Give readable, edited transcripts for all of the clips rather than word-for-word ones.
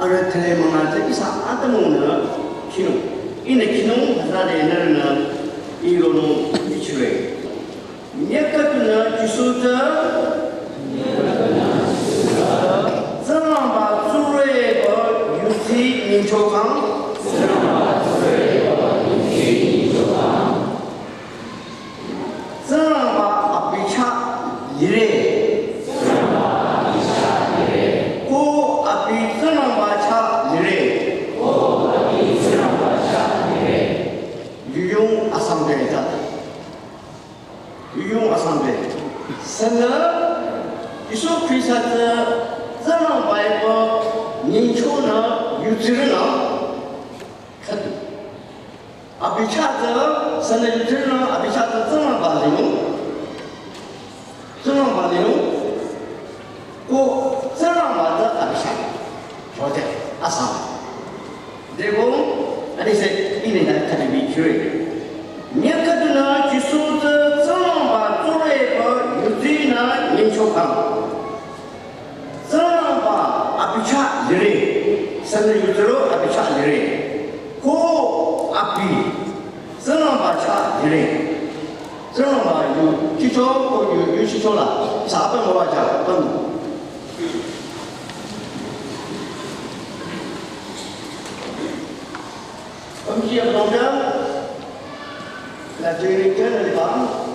而台蒙啊，这一啥阿德蒙呢？其中，因为其中他的呢，一个弄一起来，你个呢就是这，这样把主人和有机民族康，这样把阿比恰一类。Sana isu krisat zana baiba ninchona yutirna khatu abhichata sana yutirna abhichata zana balinu ko zana bada abhichata chote asam dego adi se ini da khatu bi chure nyakaduna jisu zana ba zure ba 민초감 사람과 아비차 리레 산을 유저로 아비차 리레 고 아비 사람과 차 리레 사람과 유 기초 고 유시초라 사번 뭐하자 던 음식의 동작 나중에 견을 봐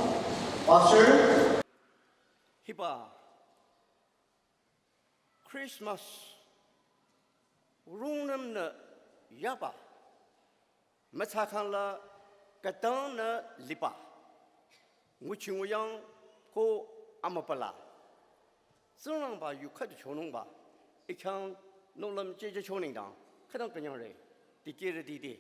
Pastor Hiba Christmas Runam na Yaba Matakala Katana Lipa Muchinguyang Ko Amapala Sunangba you cut chonumba it can no lam jeja choning down Kadang Kanyare Dikira Didi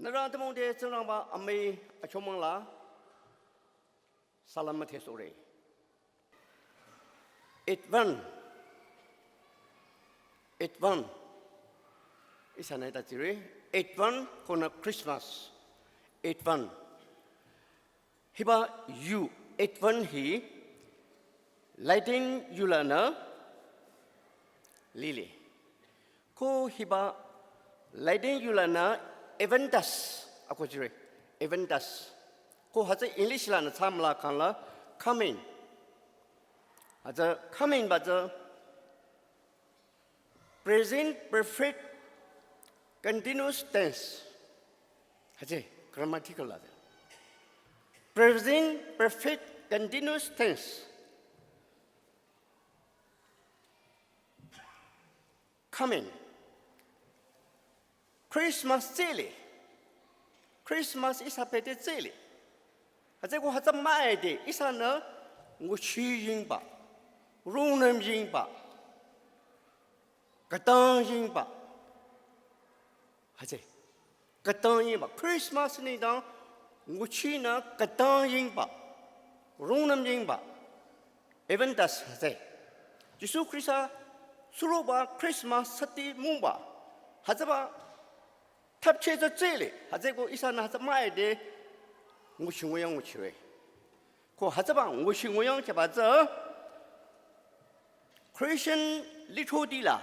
Narantamonde Sunangba Ame Achomangla Salamat sore. It one. Isa na tatiri. It one kona Christmas. It one. Hiba you. It one he. Lighting yulana. Lili. Ko hiba lighting yulana. Eventus. Ako jiri. Eventus. Ko hata English la na samla kan la coming. Hata coming but the present perfect continuous tense. Hata grammatical la. Present perfect continuous tense. Coming. Christmas daily. Christmas is a petty daily. 这个还在卖的，一上呢，我去人吧，容人人吧，个当人吧，还在个当人吧 ，Christmas 那当我去呢个当人吧，容人人吧 ，Eventus 还在，就是Christmas，除了把 Christmas 设的梦吧，还在把，他切在这里，还在个一上呢还在卖的。 我去我养我去嘞，可还是吧，我去我养去把这 Christian 立错地了，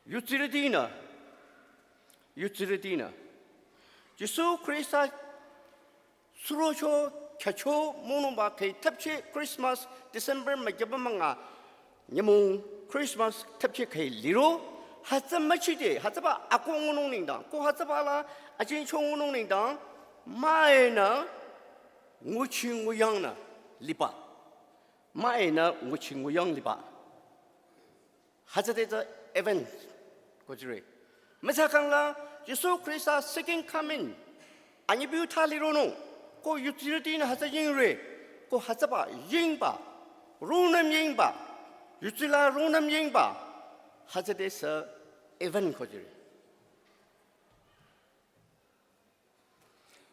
有这个地呢，就是 Christmas 除了说开车莫弄吧，可以特别 Christmas December 没这么忙啊，你们 Christmas 特别可以理咯。 还怎么去的？还怎么阿公我弄领导？我还怎么啦？阿金穷我弄领导？买呢？我去我养呢，礼拜。买呢？我去我养礼拜。还是在这 event， 过去嘞。没啥讲啦，就说 Christmas second coming， 俺也不有他里头弄，我有几天呢还是因为，我还怎么赢吧？容能赢吧？有几啦容能赢吧？ 还是得是 event 过去。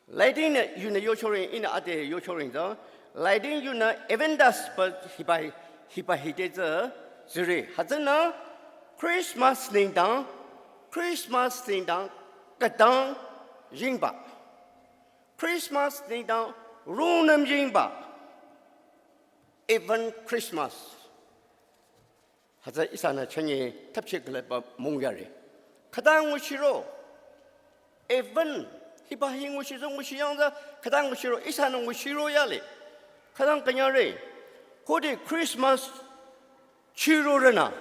来电呢，有那要求人，有那阿爹要求人的，来电有那 event das 不一般的这，是嘞，还是呢 Christmas 铃铛，个当赢吧 ，Christmas 铃铛容能赢吧， even Christmas 하자 이사나 청에 탑식을 몽야리 가당 무시로 even 히바히 무시종 무시양자 가당 무시로 이사는 무시로야리 가당 그녀리 고디 크리스마스 치료르나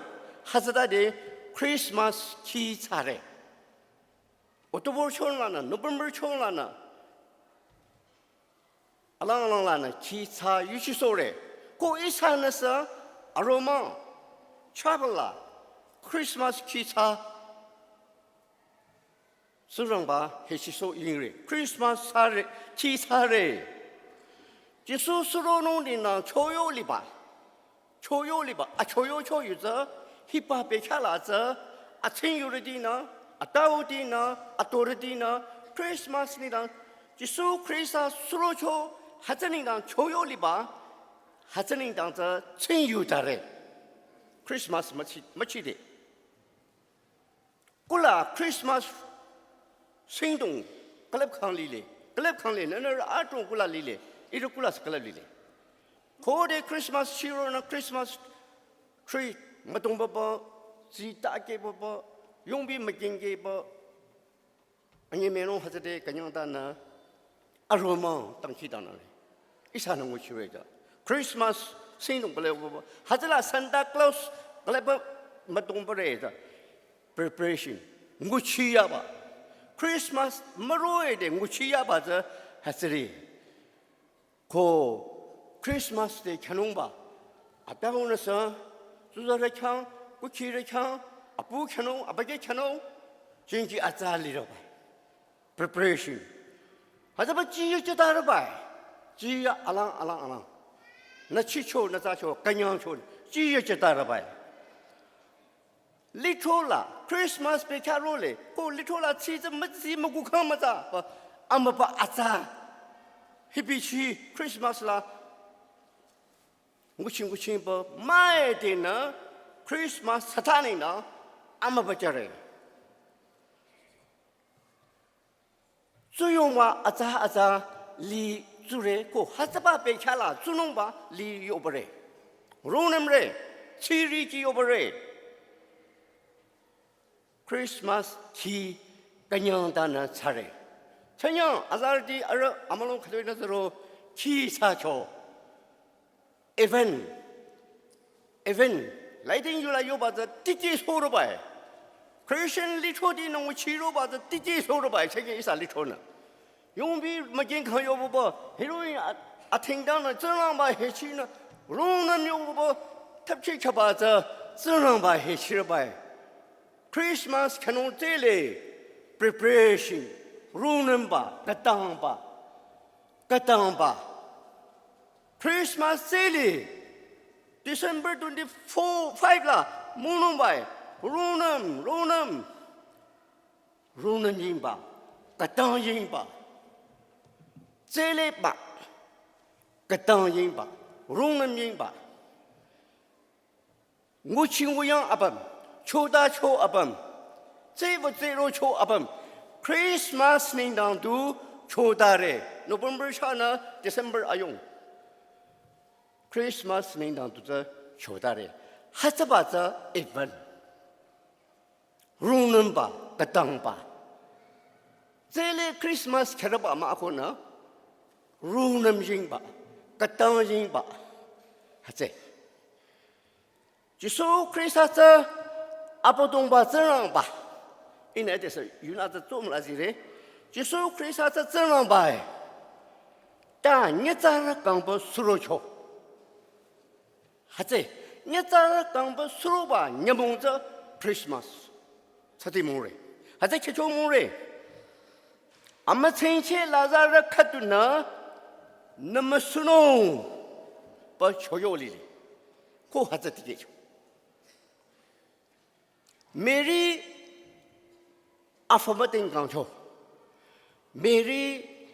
하자다디 크리스마스 기차래 오토볼 초라나 노벤버 초라나 알랑알랑라나 기차 유시소래 고 이사나서 아로마 트래블라 크리스마스 기차 수령바 해시소 인리 크리스마스 사례 기사래 지수스로노니나 초요리바 초요초유자 히바베캬라자 아친유르디나 아따우디나 아토르디나 크리스마스니랑 지수 크리스마 수로초 하자니랑 초요리바 하자니랑자 친유다래 크리스마스 마치디 꿀라 크리스마스 생동 클럽康리레 너는 아종 꿀라 리레 이르 꿀라스 클럽 리레 고대 크리스마스 시로나 크리스마스 트리 마동바바 지따게바바 용비 먹긴게바 아니면은 하자데 그냥다나 아로마 땅키다나래 이사는 것이외자 크리스마스 생동 클럽 하자라 산타클로스 클럽 마동바레자 preparation 무치야바 크리스마스 마로에데 무치야바자 하스리 고 크리스마스 때 켜놓은바 아빠오면서 수저를 켜, 꾸키를 켜, 아빠 켜놓, 아빠게 켜놓 진지 아짜리로 봐 preparation 하자바 지역자 다르바 지역 알랑 나 치초 나 자초 그냥초 지역자 다르바 리토라 크리스마스 베카롤레 고 리토라 치즈 멋지 먹고 가마자 아마바 아짜 히비치 크리스마스라 무친 뭐 마에데나 크리스마스 사탄이나 아마바자레 주용와 아자 리 주레 고 하자바 베캬라 주농바 리 요버레 로넴레 치리지 요버레 크리스마스 기 그냥다나 차레 천영 아자르디 아르 아말로 카도이나서로 기사초 even 라이팅 줄라 요바자 띠띠 소로 봐요 크리스천 리초디 농 치로 바자 띠띠 소로 봐요 책에 이사 리초나 용비 마긴 가요보바 헤로인 아팅다나 저랑바 해치나 로는 요보바 탑치 쳐바자 저랑바 해치러 봐요 크리스마스 캐논 텔레 preparation 로는 바 까땅바 크리스마스 세리 December 24, 5라 무능바이 로는 임바 까땅 임바 세리바 까땅 임바 로는 임바 무친구양 아밤 초다초 아밤 제로 초 아밤 크리스마스 닝당도 초다레 노벤버 샤나 디셈버 아용 크리스마스 닝당도 초다레 하자바자 이번 루는바 까땅바 제레 크리스마스 캐러바 마코나 루는징바 까땅징바 하제 지수 크리스마스 아보동바 저랑바 이내에서 유나도 좀 라지레 지수 크리스마스 저랑바에 다 녀자라 강보 수로초 하제 녀자라 강보 수로바 녀몽저 크리스마스 사디모레 하제 최초모레 아마 생체 라자라 카두나 너무스노 바 초요리리 고 하제 디게죠 메리 아포마팅 강초 메리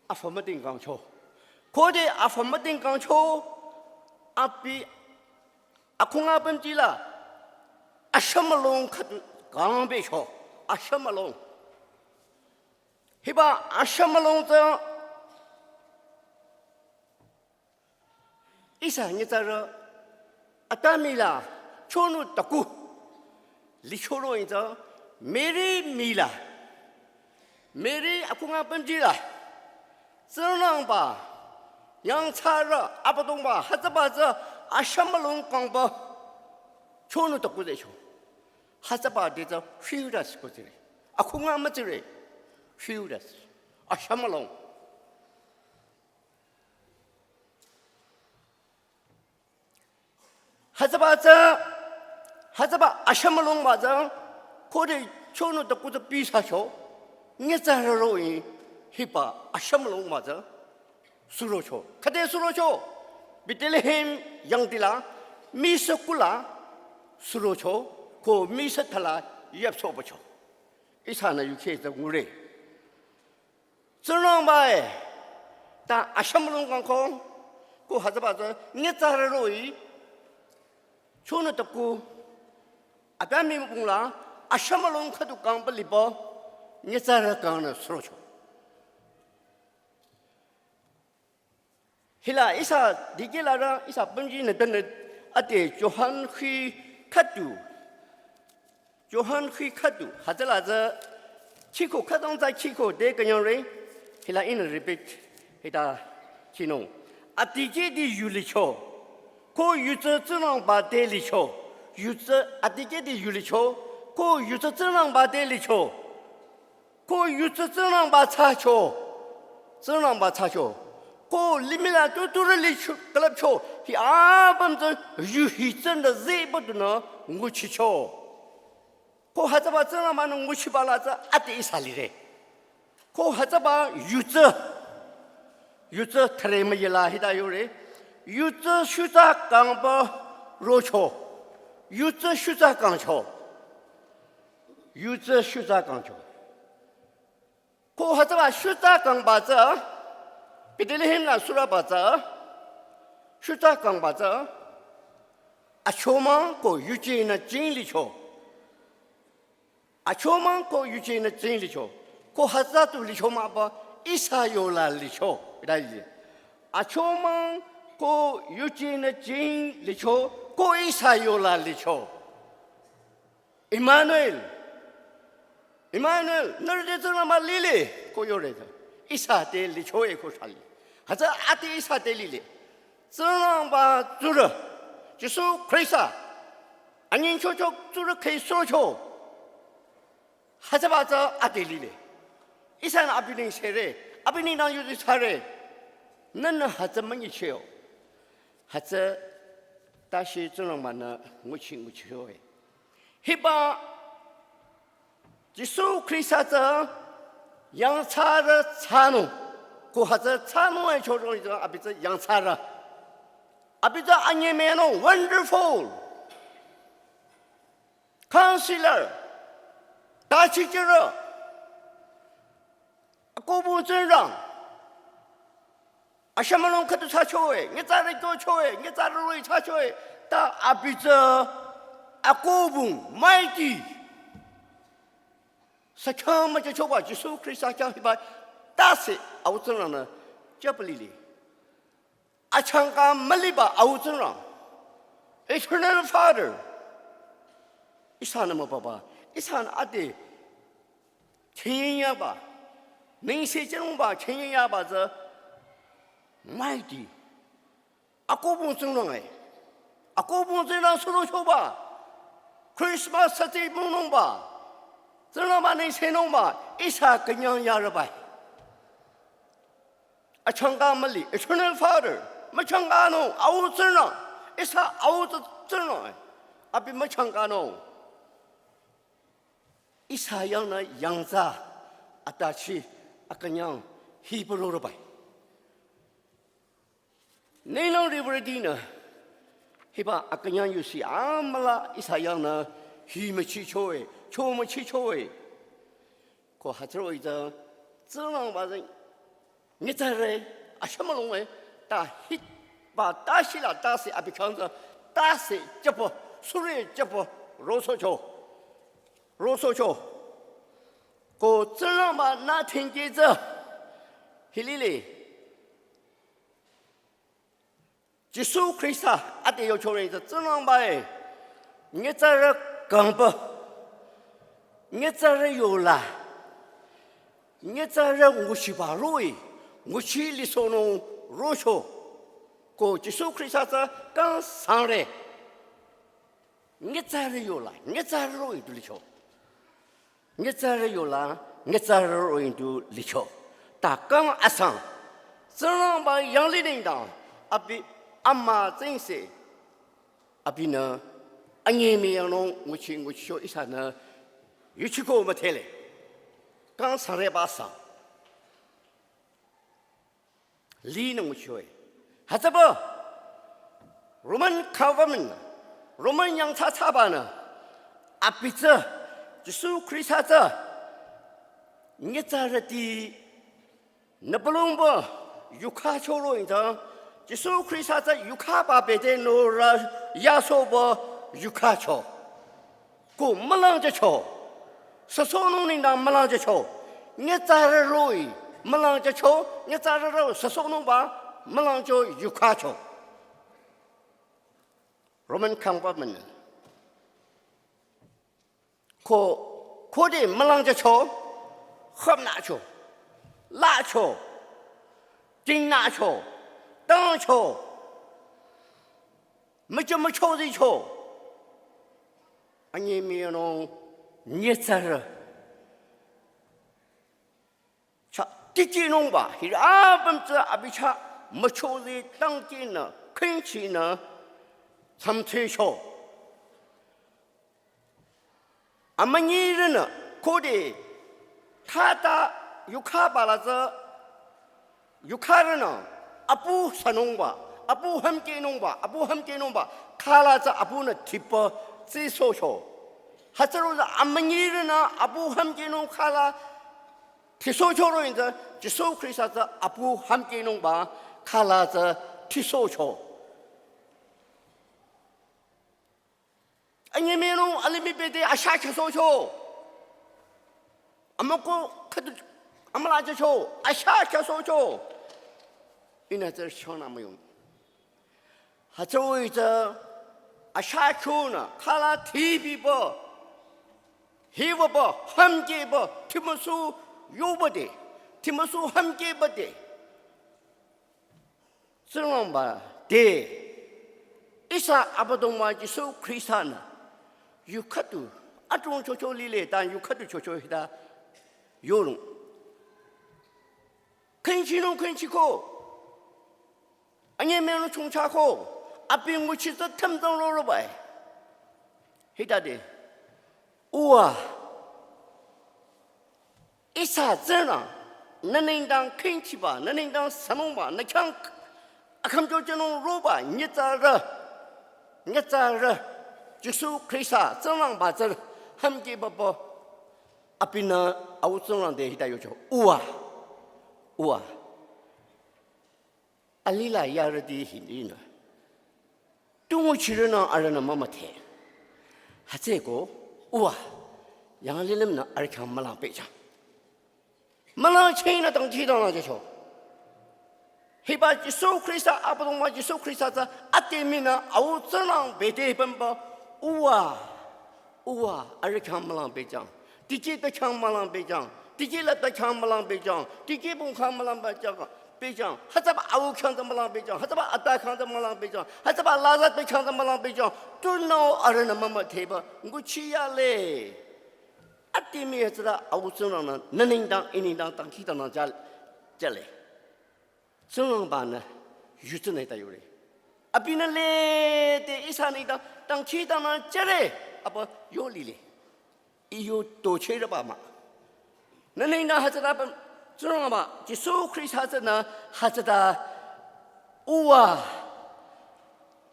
아포마팅 강초 고데 아포마팅 강초 앞이 아콩아범지라 아셔말롱 카드 강베쇼 아셔말롱 히바 아셔말롱자 isa ni zara atamila chonu taku li choro inza meri mila meri aku ngapan jila zernang ba yang cara apa dong ba hata ba za ashamalong kang ba chonu taku de cho hata ba de za shiuras ko jire aku ngapan jire shiuras ashamalong 하자바 아샤말롱 맞아 코데 초노 덕구도 비사쇼 녜자로이 히바 아샤말롱 맞아 수로쇼 카데 수로쇼 비텔레헴 양딜라 미스쿨라 수로쇼 고 미스탈라 옙소보쇼 이사나 유케다 우레 저놈바에 다 아샤말롱 강콩 고 하자바자 녜자로이 초노 덕구 아담이 봉라 아샤말롱 카두 강벌리버 녜자라 강나 스로초 힐라 이사 디게라라 이사 번지네 던네 아테 조한휘 카두 하잘라자 치코 카동자 치코 데그냥레 힐라 인 리피트 히다 치노 아티게디 율리초 고 유저 쯔랑 바데리초 유저 아티게디 율리초 고 유저 쯔랑 바데리초 고 유저 쯔랑 바차초 쯔랑 바차초 고 리밀라 뚜뚜르리초 클럽초 히 아범저 유히전의 제버드너 무치초 고 하자바 쯔랑 마는 무치발라자 아티 이살리레 고 하자바 유저 트레미라 히다요레 유저 슈자 강버 로초 유저 슈자 강초 고 하자바 슈자 강바자 비들힘나 수라바자 슈자 강바자 아초만 고 유지나 진리초 고 하자도 리초마바 이사요라 리초 이라지 아초만 고 유지나 진리초 고 이사요라 리초 이마누엘 너를 들어마 릴리 고요래자 이사데 리초에 고살리 하자 아티 이사데 릴리 저랑바 주르 지수 크리사 아닌 초족 주르 케이소초 하자바자 아티 릴리 이산 아비니 세레 아비니 나 유지 사레 너는 하자만이 쳐요 하자 다시 저랑만나 무치요에 히바 지수 크리스자 양차르 찬우 고하자 찬우의 조정이죠 아비자 양차르 아비자 아니면은 원더풀 카운실러 다치지러 고부전랑 아샤말롱 카드 사초에 녜자르 교초에 녜자르로이 사초에 다 아비자 아고붕 마이티 사kam마저 줘봐 지수 크리스타 장히바 다시 아우츠라나 접리리 아창가 말리바 아우츠라 Eternal Father 이사는 뭐 봐봐 이사는 아디 천연야바 맹세정바 천연야바저 마이티 아고붕승랑에 아고붕승랑 서로 줘봐 크리스마스 사티 묵농바 저놈만의 새놈아 이사 그냥 야르바이 아청가 멀리 Eternal Father 마청가노 아우즈나 이사 아우즈나 아비 마청가노 이사 양나 양자 아다시 아그냥 히브리어로 바이 네노 리브레디나 히바 아그냥 유시 아말라 이사 양나 히메치초에 초모치초에 고 하트로이자 쯔랑바는 니타레 아샤말롱에 다힛바 다시라 다시 아비칸자 다시 접어 수레 접어 로소초 고 쯔랑바 나팅게자 힐리리 耶稣基督阿得要求人是怎样吧？你这人根本，你这人有了，你这人我去把路易，我去里头弄入手，过耶稣基督是刚上来，你这人有了，你这人路易都里头，你这人有了，你这人路易都里头，但刚阿上，怎样把杨丽领导阿比。阿妈真是，阿边呢？阿爷没有弄，我去说一下呢，又去过我们台来，刚上来把上，里呢我去哎，还这不？我们看我们，我们洋叉吧呢？阿比这，就是可以啥子？你咋了的？那不弄不？又卡错了一张。耶稣基督在犹卡巴贝的诺拉亚索巴犹卡桥，过没啷着桥，说说弄领导没啷着桥，你咋着路易没啷着桥，你咋着路说说弄吧没啷着犹卡桥，我们看我们，可的没啷着桥，喝哪桥，拉桥，顶哪桥。当桥，没这么桥的桥，你没有弄，你咋了？cha，第几弄吧？现在阿本子阿比cha，没桥的当地呢，空气呢，长推桥，阿没你人呢，可的，他打有卡巴拉子，有卡人呢。阿布啥弄吧？阿布很给弄吧？阿布很给弄吧？卡拉子阿布呢？提不最少少，还这路是阿门尼人呢？阿布很给弄卡拉，提少少了人子，就少可以啥子？阿布很给弄吧？卡拉子提少少。你没弄，阿里没别的阿下去少少，阿们过看到阿们拉着少，阿下去少少。因为这枪那么用，还作为这啊下球呢，看了 TV 不，黑不不，很给不，听不出有不的，听不出很给不的，这样吧，对，一下阿不懂嘛，就说亏惨了，有可多，啊种悄悄里来，但有可多悄悄的，有弄，肯起弄肯起口。你没有从查好，阿边我去这听到了吧？黑大的，哇！一下子呢，那能当空气吧？那能当什么吧？那像阿看就这种肉吧？你咋着？你咋着？就是可以啥？这样吧？这很给不不？阿边呢？阿我这样的黑大有叫哇哇！阿里来亚的的现在呢，东我去了呢，阿人呢妈妈听，还这个哇，杨里人呢，阿看没浪背上，没浪钱呢，当天当了就说，黑把就收亏啥，阿不懂嘛就收亏啥子，阿对面呢，阿我这浪背的本包，哇哇，阿看没浪背上，第几个看没浪背上，第几个看没浪背上，第几本看没浪背上。北疆，还怎么阿乌强怎么浪北疆？还怎么阿达强怎么浪北疆？还怎么拉萨北强怎么浪北疆？都闹阿人那么提吧，我去呀嘞！阿对面知道阿乌身上呢，那领当一领当当起当家来，身上办呢，有真的有嘞。阿边那来的一上领当起当家来，阿不有理嘞，有多钱的爸妈，那领当还知道不？知道吗？就苏克里斯子呢，还知道，哇，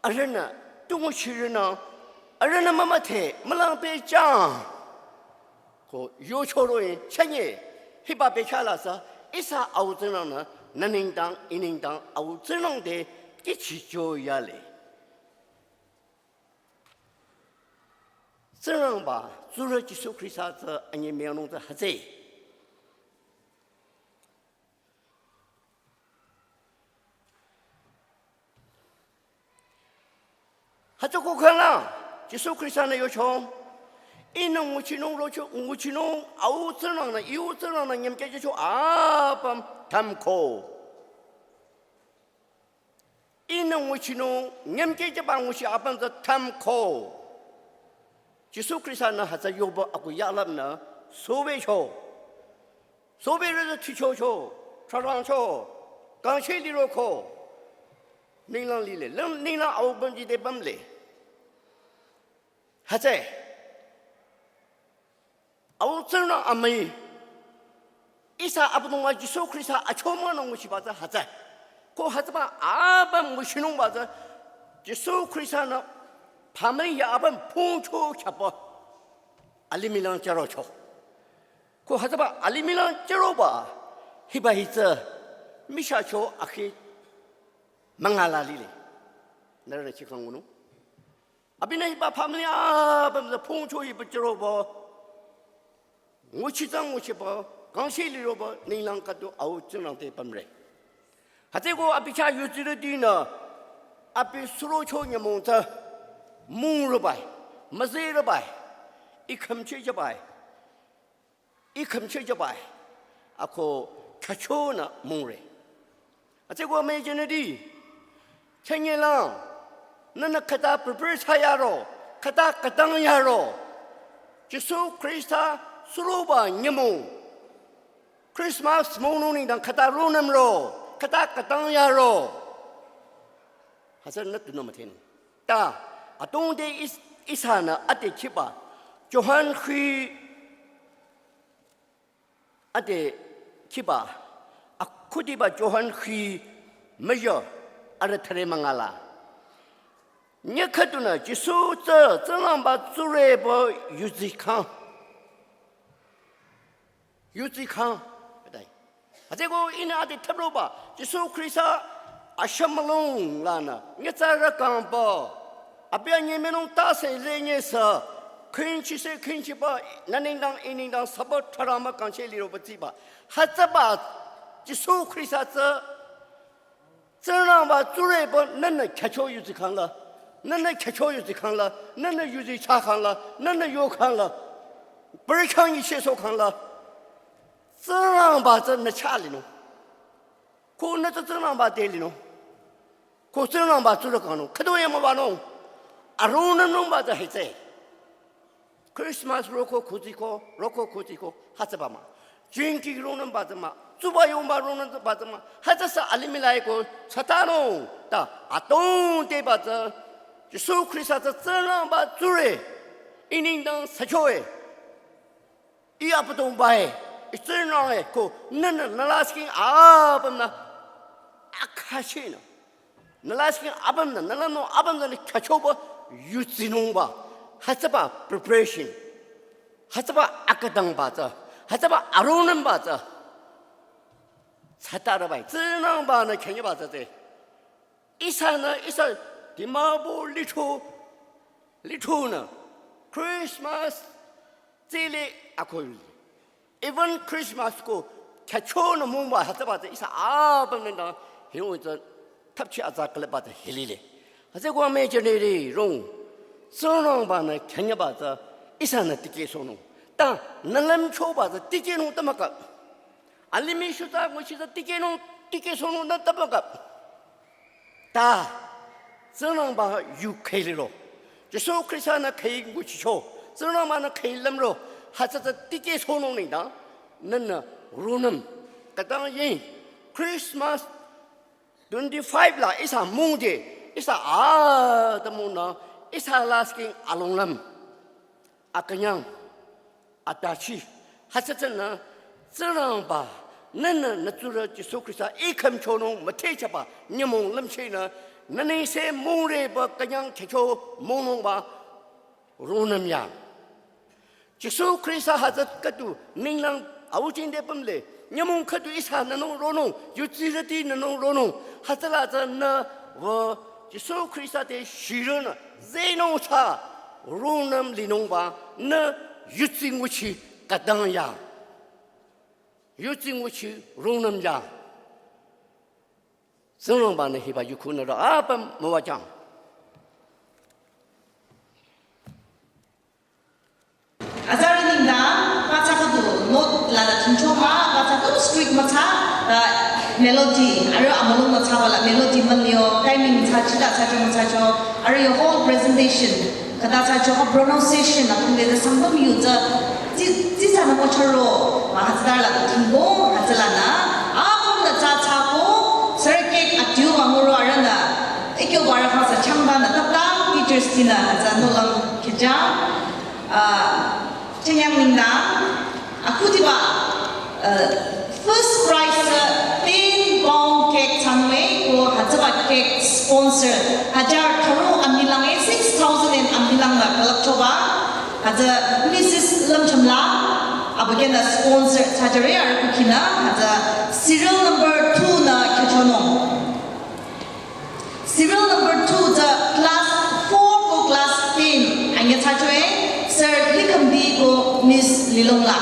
阿人呢，东我去人呢，阿人呢妈妈提，没让别讲，和有潮的人吃嘢，黑把别吃了是，一下熬这样呢，那领当一领当熬这样的一起就下来，这样吧，做了就苏克里斯子，俺也没有弄得还在。还这个看了，耶稣基督呢有穷，一弄我去弄罗去，我去弄，熬这样的，有这样的，你们感觉就啊不贪口。一弄我去弄，你们感觉把我去啊不是贪口。耶稣基督呢还在有不啊个亚拉呢，所谓求，所谓人是踢球球，场上球，刚才里头球，你让里来，你让熬本就得本来。还在，我真让阿妹，一下阿不懂啊，就说可以啥，阿敲门弄我去把这还在，可还是把阿本我去弄把这，就说可以啥呢？他们也阿本碰球吃不，阿里米朗接着敲，可还是把阿里米朗接着吧，一把一只，没下球阿去，忙阿拉里嘞，那人去看我弄。阿边那一把他们呀，把那碰球也不知道不，我去张我去不，刚写里头不，你啷个都熬这样的不来？还这个阿边家有这个地呢，阿边苏罗球也蒙着，蒙了吧，没事了吧，一口气就吧，一口气就吧，阿可吃球呢蒙了，啊这个没见的地，青年郎。那可达不是差呀喽，可达可当呀喽，就是克里斯塔苏罗巴尼蒙，Christmas 蒙弄你当可达罗那么喽，可达可当呀喽，还是那都那么听，但啊东的一刹那阿得去吧，就喊去阿得去吧，啊库迪吧就喊去没有，阿得特别忙啊啦。你看到呢？就说这样把做来不有自康，有自康，对。啊，这个因阿的特别吧，就说可以说啊什么龙啦呢？你在这讲吧，啊不要你们弄大声热热说，看起吧，那领导一领导什么突然嘛讲起里头不知吧？还这吧，就说可以说这样把做来不，那开窍有自康了。那开窍有这看了，那有这查看了，那有看了，不是看一切所看了，这样把这那掐里弄，可那这样把带里弄，可这样把做了看弄，可多也没把弄，啊弄那弄把这还在 ，Christmas 如果苦几个，还是把嘛，经济弄那把这嘛，做把用把弄那把这嘛，还是阿里米来个查大弄，da啊东的把这。就说可以说这样把做嘞，一年当十球哎，一也不懂吧哎，这样哎，可那拉些阿本呢，阿卡些呢，那拉些阿本呢，那弄阿本呢，你开球不有这弄吧，还是把 preparation， 还是把阿个当把这，还是把阿罗能把这，才打的吧，这样吧呢，看见吧这的，一闪呢一闪。di mabo lito na Christmas tele ako even Christmas ko kacho na mo ba hata ba isa bang na hiyo ito tapchi azak le ba hilile ase ko me jene ri rong sonong ba na kanya ba isa na tike sono ta nalam cho ba tike no tamaka alimi shuta ko chisa tike sono na tamaka ta这样把有开了咯，就说可以说那开过去瞧，这样把那开了咯，还是这地界说弄的呢，那罗能，个当然 Christmas 25啦，一下梦的，一下的梦呢，一下拉斯阿龙人，阿个样，阿达去，还是真呢，这样吧。那做了就说可以说一看瞧弄没退下吧，你梦那么些呢？那那些梦嘞不个样开窍梦弄吧，罗那么样，就说可以说还是个都，你让熬进的本来，你梦可都一下那弄罗弄，有几个地那弄罗弄，还是那这那我就说可以说的许人呢，再弄差罗那么里弄吧，那有进我去个当样。有进我去容那么样，这样吧呢？黑把有可能了啊，不没话讲。Azarinda Pachakadu not Lada Tinchoma, Pachakadu street mata melody, Are Amalung Matawala, melody Malio, timing Tachida, Tacho, Are your whole presentation, Kadatacho pronunciation, upon the Sambam Yuza, Tizana Mocharo, Mahazala, Timbo, Hazalana, Apon the Tatako, Circuit at you, Amuro Arana, Ekyo Barahasa Chamba, Tata, teachers Tina, Hazanolam Keja. Chenyanglinda, aku tiba first prize 10 pound cake tanwe ko hajabat cake sponsor hajar tharo ambilang 6,000 ambilang la kalak choba haja Mrs. Lamchamla abagena sponsor hajare ar kukina haja serial number 2 na kyochono serial number 2 the class 4 ko class 10 anya thajwe Sir Likambi ko Miss Lilongla.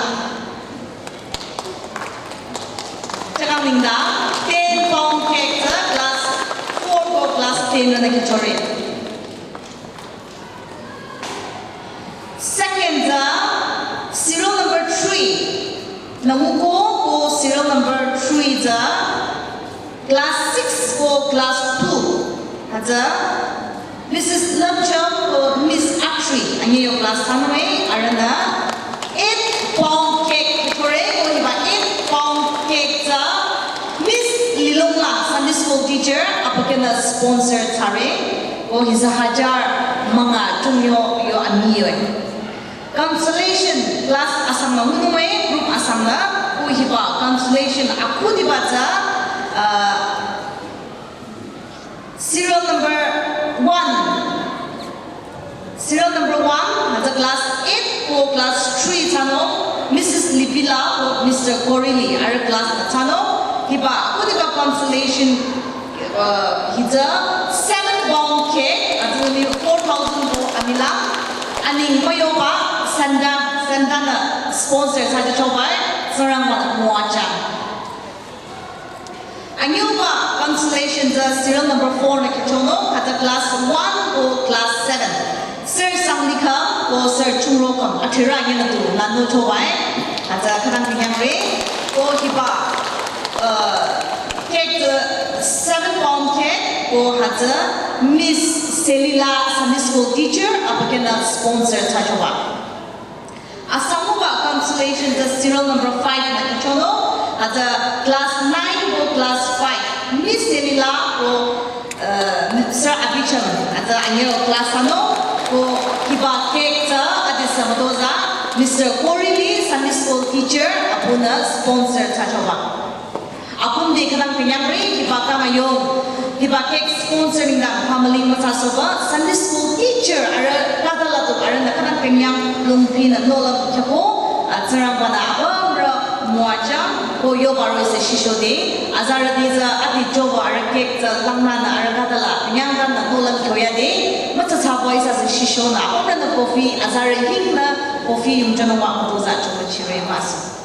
Cakap Linda, 10 pound cake class 4 ko class 10 na nagkitsori. Second, serial number 3. Nanguko ko serial number 3 class 6 ko class 2. Haja Mrs. Lamcham or Miss Atri, and your class Hanway, Arana, 8 pound cake, correct? Or 8 pound cake, Miss Lilongla, Sunday school teacher, Apakena sponsor Tare, or his Hajar Manga, Jungyo, yo Aniyo. Consolation, class Asama Munuwe, group Asama, Uhiba, consolation, Akudibata, serial number 1. Serial number 1 has a class 8 for class 3 Tano, Mrs. Lipila or Mr. Corili, our class Tano, Hiba, Kudiba consolation, he's a 7 pound cake, at only 4,000 for Amila, and in Mayoba, Sandana sponsors had a chobai, Sarangwa Moacha. Anyuba consolation serial number 4 na Kichono had a class 1 or class 7. Sir Sanglika or Sir Churokam, Atira Yanatu, Lando Chowai, had a Kanangre, or Hiba cake 7 pound cake, or had a Miss Selila Sunday school teacher, Apakena sponsor Tachawa. Asamuba consolation serial number 5 na Kichono. At class 9 or class 5, Miss Selila or Sir Abicham at the annual class ano or Hiba Kekta at the Samadoza, Mr. Corili, Sunday school teacher, Apuna sponsor Tachawa. Apun de Kanang Pinyamri, Hiba Kamayong, Hiba Kek sponsoring the family Matasoba, Sunday school teacher, Ara Kadalato, Ara Kanang Pinyam, Lumpina, Nola Chapo, at Sarambana Abra, Moacha. Ko yo baro se shisho de azara diza ati joba arakek lamna na arakatala nyangran na nolam khoya de matsa cha boy sa se shisho na apna na coffee azara king na coffee yung jano wa mo za choba chire mas